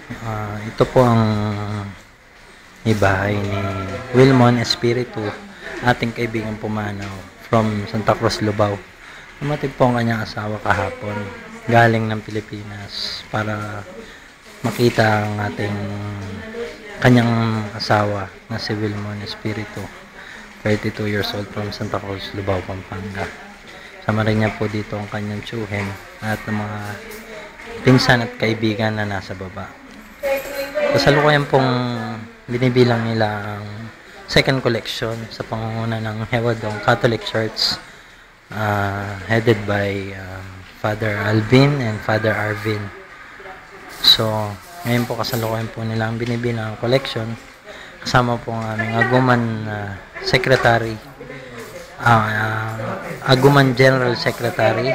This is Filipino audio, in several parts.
Ito po ang ibahay ni Wilmon Espiritu, ating kaibigang pumanaw from Santa Cruz, Lubao. Dumating po ang kanyang asawa kahapon, galing ng Pilipinas para makita ang kanyang asawa na si Wilmon Espiritu, 32 years old from Santa Cruz, Lubao, Pampanga. Sama rin niya po dito ang kanyang tsuhin at ng mga pinsan at kaibigan na nasa baba. Kasalukuyan pong binibilang nila ang second collection sa pangunguna ng Hewadong Catholic Church, headed by Father Alvin and Father Arvin. So, ngayon po kasalukuyan po nila ang binibilang collection. Kasama po ang aming Aguman Secretary, Aguman General Secretary,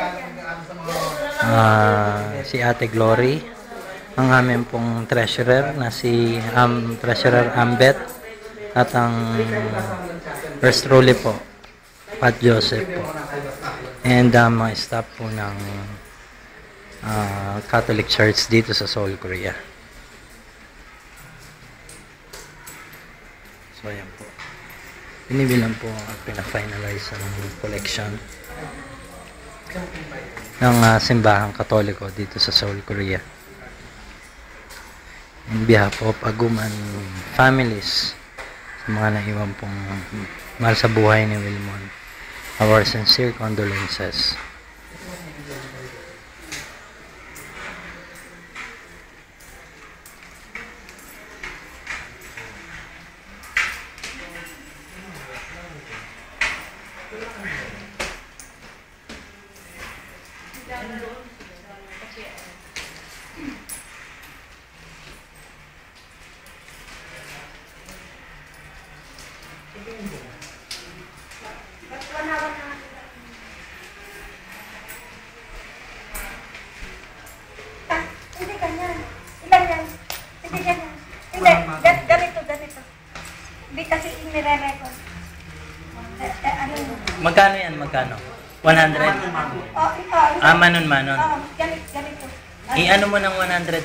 si Ate Glory, ang aming pong treasurer na si Treasurer Ambet, at ang first truly po, Pat Joseph po, and mga staff po ng Catholic Church dito sa Seoul, Korea. So ayan po, binibilang po at pina-finalize ang collection ng simbahang Katoliko dito sa Seoul, Korea. In behalf of Aguman families, sa mga naiwan pong mahal sa buhay ni Wilmon, our sincere condolences. Hindi ganyan. Ilan yan? Hindi ganyan. Hindi, ganito. Hindi kasi inire-record. Magkano yan? Magkano? 100? Manon. Ganito. I-ano mo ng 100,000?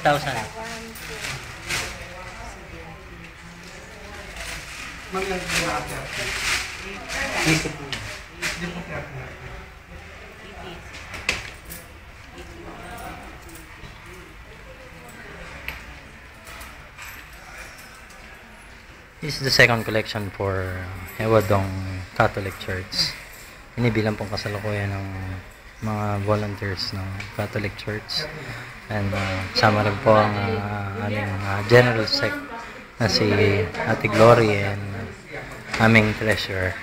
This is the second collection for Hewadong Catholic Church. Inibilang pong kasalukuyan ng mga volunteers ng Catholic Church, and sama rin po ang aming General Sec na si Ate Glory and aming treasurer,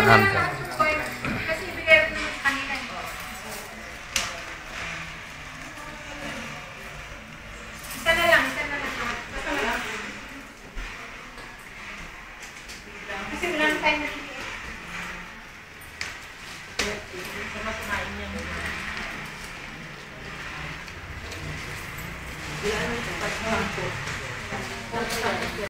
Amber.